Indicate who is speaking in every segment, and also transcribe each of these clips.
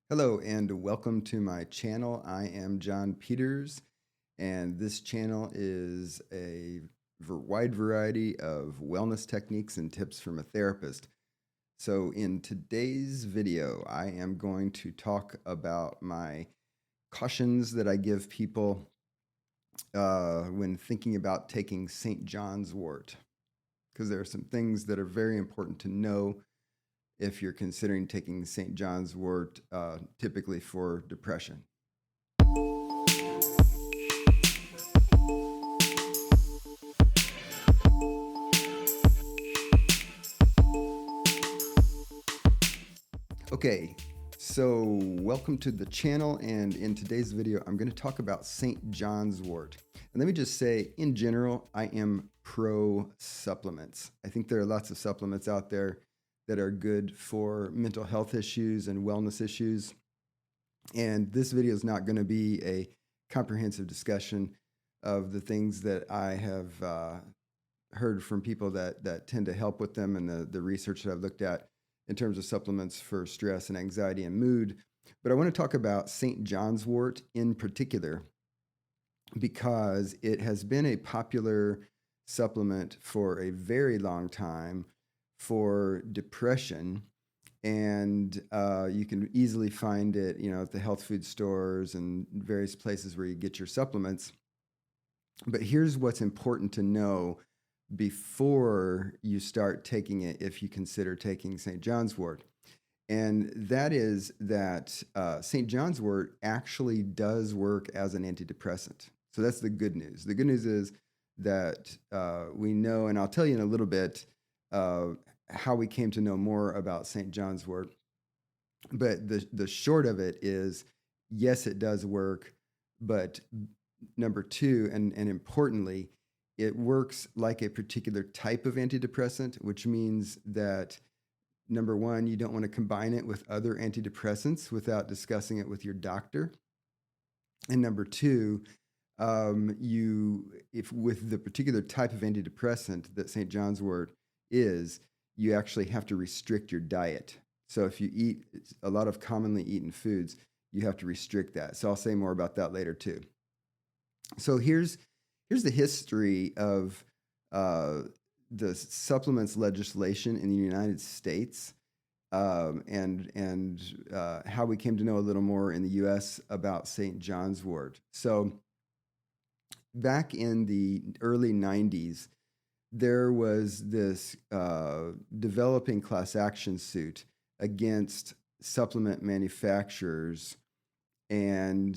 Speaker 1: Hello and welcome to my channel. I am John Peters, and this channel is a wide variety of wellness techniques and tips from a therapist. So, in today's video, I am going to talk about my cautions that I give people when thinking about taking St. John's wort, because there are some things that are very important to know if you're considering taking St. John's wort, typically for depression. Okay, so welcome to the channel, and in today's video, I'm going to talk about St. John's wort. And let me just say, in general, I am pro supplements. I think there are lots of supplements out there that are good for mental health issues and wellness issues. And this video is not going to be a comprehensive discussion of the things that I have heard from people that tend to help with them and the research that I've looked at in terms of supplements for stress and anxiety and mood. But I want to talk about St. John's wort in particular because it has been a popular supplement for a very long time for depression. And you can easily find it, at the health food stores and various places where you get your supplements. But here's what's important to know before you start taking it if you consider taking St. John's wort. And that is that St. John's wort actually does work as an antidepressant. So that's the good news. The good news is that we know, and I'll tell you in a little bit, how we came to know more about St. John's wort. But the short of it is, yes, it does work. But number two, and importantly, it works like a particular type of antidepressant, which means that number one, you don't want to combine it with other antidepressants without discussing it with your doctor. And number two, if with the particular type of antidepressant that St. John's wort is, you actually have to restrict your diet. So if you eat a lot of commonly eaten foods, you have to restrict that. So I'll say more about that later too. So here's the history of the supplements legislation in the United States, and how we came to know a little more in the U.S. about St. John's wort. So back in the early 90s, there was this developing class action suit against supplement manufacturers. And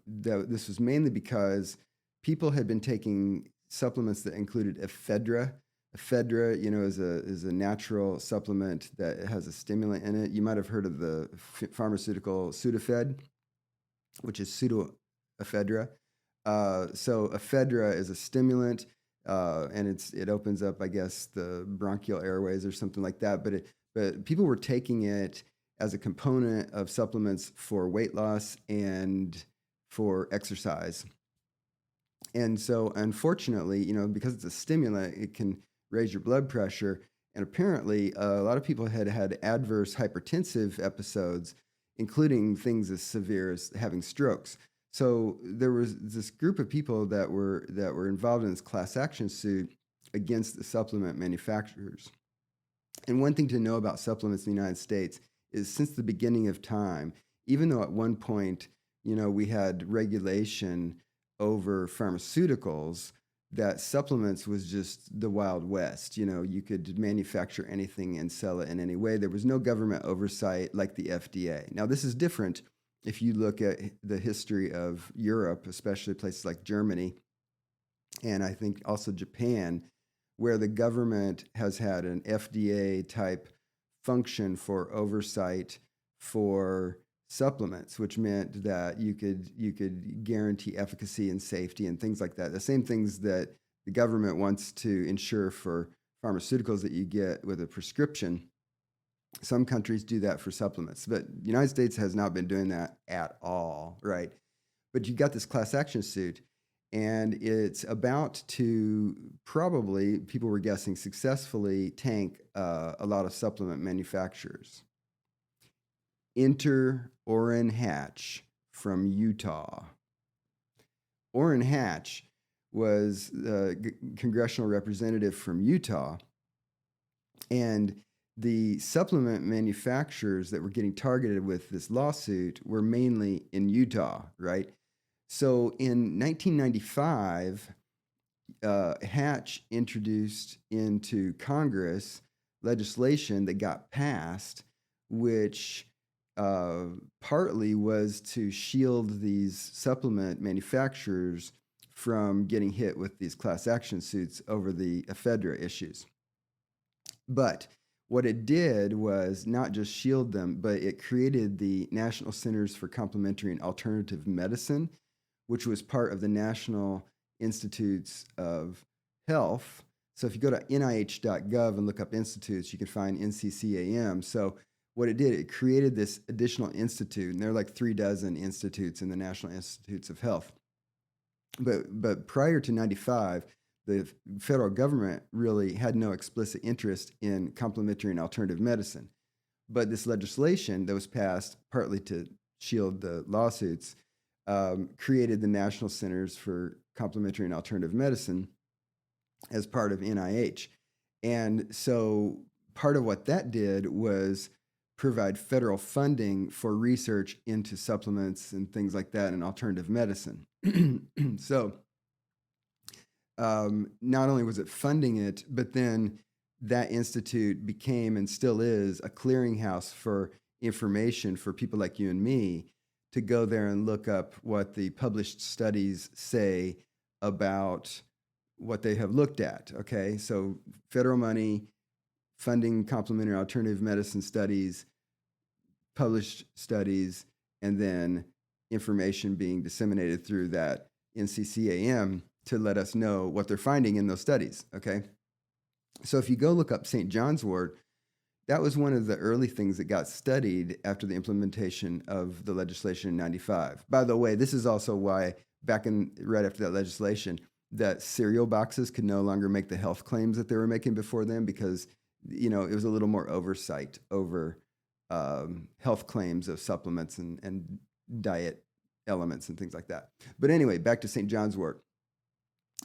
Speaker 1: this was mainly because people had been taking supplements that included ephedra. Ephedra, is a natural supplement that has a stimulant in it. You might have heard of the pharmaceutical Sudafed, which is pseudoephedra. So ephedra is a stimulant, and it opens up, I guess, the bronchial airways or something like that. But people were taking it as a component of supplements for weight loss and for exercise. And so, unfortunately, because it's a stimulant, it can raise your blood pressure. And apparently, a lot of people had adverse hypertensive episodes, including things as severe as having strokes. So there was this group of people that were involved in this class action suit against the supplement manufacturers. And one thing to know about supplements in the United States is since the beginning of time, even though at one point, we had regulation over pharmaceuticals, that supplements was just the Wild West. You could manufacture anything and sell it in any way. There was no government oversight like the FDA. Now, this is different if you look at the history of Europe, especially places like Germany, and I think also Japan, where the government has had an FDA type function for oversight for supplements, which meant that you could guarantee efficacy and safety and things like that. The same things that the government wants to ensure for pharmaceuticals that you get with a prescription. Some countries do that for supplements, but the United States has not been doing that at all, right? But you got this class action suit, and it's about to probably, people were guessing, successfully tank a lot of supplement manufacturers. Enter Orrin Hatch from Utah. Orrin Hatch was a congressional representative from Utah, and the supplement manufacturers that were getting targeted with this lawsuit were mainly in Utah, right? So in 1995, Hatch introduced into Congress legislation that got passed, which partly was to shield these supplement manufacturers from getting hit with these class action suits over the ephedra issues. But what it did was not just shield them, but it created the National Centers for Complementary and Alternative Medicine, which was part of the National Institutes of Health. So if you go to nih.gov and look up institutes, you can find NCCAM. So what it did, it created this additional institute, and there are like 36 institutes in the National Institutes of Health. But prior to 95, the federal government really had no explicit interest in complementary and alternative medicine. But this legislation that was passed partly to shield the lawsuits created the National Centers for Complementary and Alternative Medicine as part of NIH. And so part of what that did was provide federal funding for research into supplements and things like that and alternative medicine. So not only was it funding it, but then that institute became and still is a clearinghouse for information for people like you and me to go there and look up what the published studies say about what they have looked at. Okay, so federal money funding complementary alternative medicine studies, published studies, and then information being disseminated through that NCCAM to let us know what they're finding in those studies. Okay, so if you go look up St. John's wort, that was one of the early things that got studied after the implementation of the legislation in 95. By the way, this is also why right after that legislation, that cereal boxes could no longer make the health claims that they were making before then, because it was a little more oversight over health claims of supplements and diet elements and things like that. But anyway, back to St. John's wort.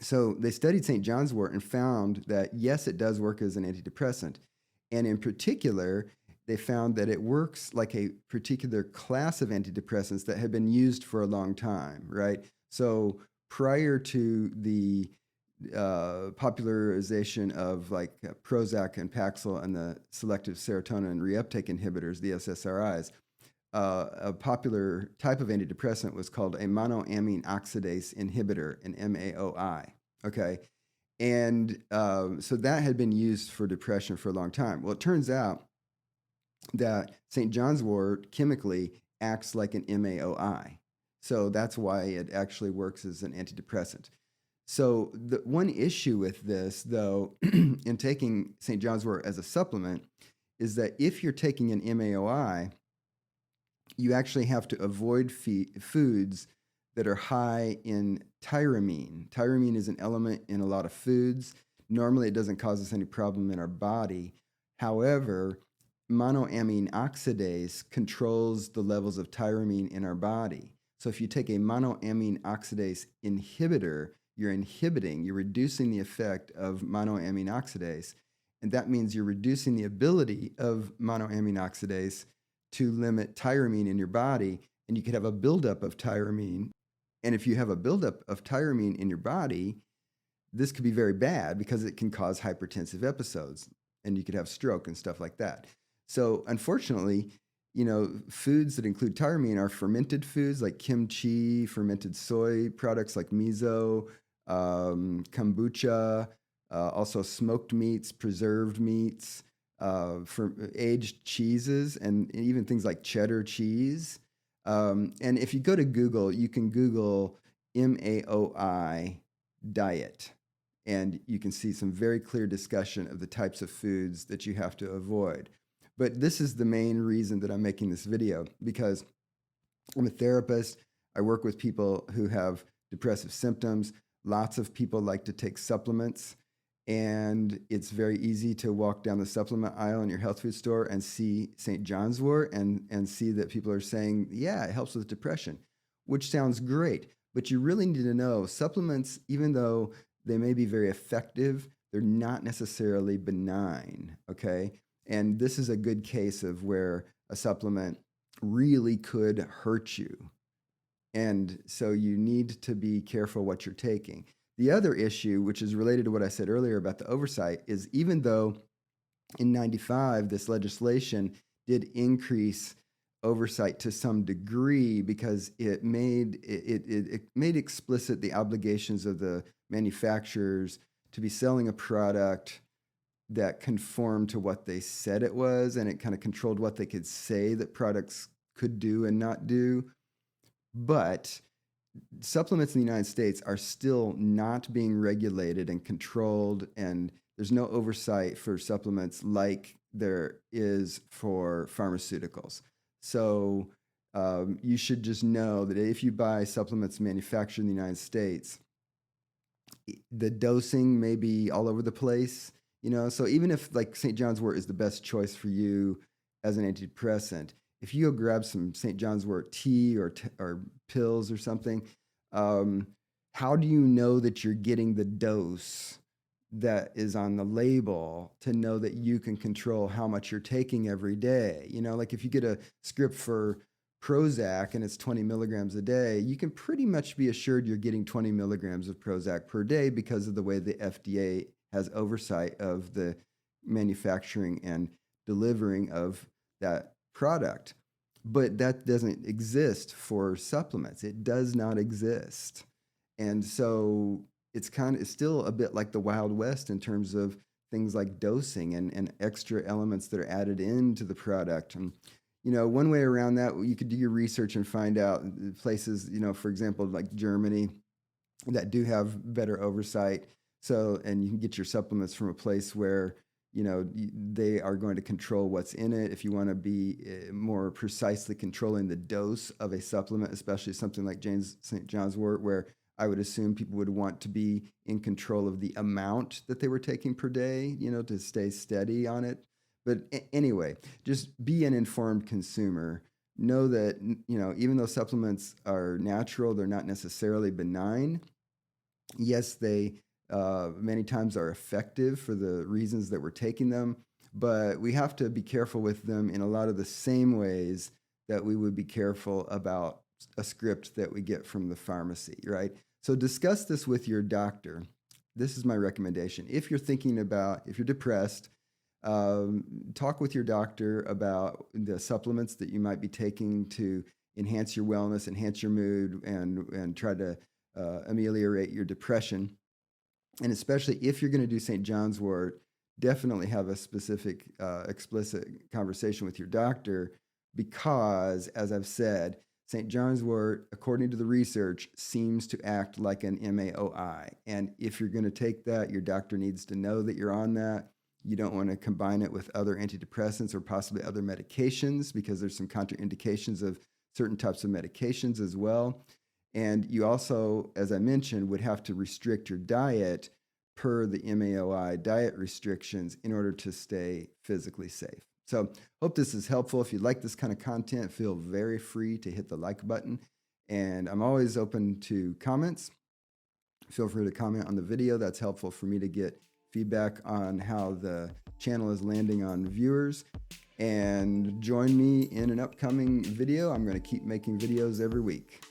Speaker 1: So they studied St. John's wort and found that, yes, it does work as an antidepressant. And in particular, they found that it works like a particular class of antidepressants that had been used for a long time, right? So prior to the popularization of like Prozac and Paxil and the selective serotonin reuptake inhibitors, the SSRIs, a popular type of antidepressant was called a monoamine oxidase inhibitor, an MAOI. Okay. And so that had been used for depression for a long time. Well, it turns out that St. John's wort chemically acts like an MAOI. So that's why it actually works as an antidepressant. So the one issue with this, though, in taking St. John's wort as a supplement, is that if you're taking an MAOI, you actually have to avoid foods that are high in tyramine. Tyramine is an element in a lot of foods. Normally, it doesn't cause us any problem in our body. However, monoamine oxidase controls the levels of tyramine in our body. So if you take a monoamine oxidase inhibitor, you're reducing the effect of monoamine oxidase. And that means you're reducing the ability of monoamine oxidase to limit tyramine in your body. And you could have a buildup of tyramine. And if you have a buildup of tyramine in your body, this could be very bad because it can cause hypertensive episodes and you could have stroke and stuff like that. So unfortunately, foods that include tyramine are fermented foods like kimchi, fermented soy products like miso, kombucha, also smoked meats, preserved meats, for aged cheeses, and even things like cheddar cheese. And if you go to Google, you can Google MAOI diet, and you can see some very clear discussion of the types of foods that you have to avoid. But this is the main reason that I'm making this video, because I'm a therapist. I work with people who have depressive symptoms. Lots of people like to take supplements. And it's very easy to walk down the supplement aisle in your health food store and see St. John's wort and see that people are saying, yeah, it helps with depression, which sounds great. But you really need to know supplements, even though they may be very effective, they're not necessarily benign, okay? And this is a good case of where a supplement really could hurt you. And so you need to be careful what you're taking. The other issue, which is related to what I said earlier about the oversight, is even though in 95 this legislation did increase oversight to some degree because it made explicit the obligations of the manufacturers to be selling a product that conformed to what they said it was, and it kind of controlled what they could say that products could do and not do. But supplements in the United States are still not being regulated and controlled, and there's no oversight for supplements like there is for pharmaceuticals. So you should just know that if you buy supplements manufactured in the United States, the dosing may be all over the place, so even if like St. John's wort is the best choice for you as an antidepressant, if you go grab some St. John's wort tea or pills or something, how do you know that you're getting the dose that is on the label to know that you can control how much you're taking every day? Like if you get a script for Prozac and it's 20 milligrams a day, you can pretty much be assured you're getting 20 milligrams of Prozac per day because of the way the FDA has oversight of the manufacturing and delivering of that product. But that doesn't exist for supplements. It does not exist. And so it's still a bit like the Wild West in terms of things like dosing and extra elements that are added into the product. And, one way around that, you could do your research and find out places, for example, like Germany, that do have better oversight. So, and you can get your supplements from a place where they are going to control what's in it. If you want to be more precisely controlling the dose of a supplement, especially something like St. John's wort, where I would assume people would want to be in control of the amount that they were taking per day, to stay steady on it. But anyway, just be an informed consumer. Know that, even though supplements are natural, they're not necessarily benign. Yes, they many times are effective for the reasons that we're taking them, but we have to be careful with them in a lot of the same ways that we would be careful about a script that we get from the pharmacy, right? So discuss this with your doctor. This is my recommendation. If you're depressed, talk with your doctor about the supplements that you might be taking to enhance your wellness, enhance your mood, and try to ameliorate your depression. And especially if you're going to do St. John's wort, definitely have a specific, explicit conversation with your doctor because, as I've said, St. John's wort, according to the research, seems to act like an MAOI. And if you're going to take that, your doctor needs to know that you're on that. You don't want to combine it with other antidepressants or possibly other medications because there's some contraindications of certain types of medications as well. And you also, as I mentioned, would have to restrict your diet per the MAOI diet restrictions in order to stay physically safe. So hope this is helpful. If you like this kind of content, feel very free to hit the like button. And I'm always open to comments. Feel free to comment on the video. That's helpful for me to get feedback on how the channel is landing on viewers. And join me in an upcoming video. I'm going to keep making videos every week.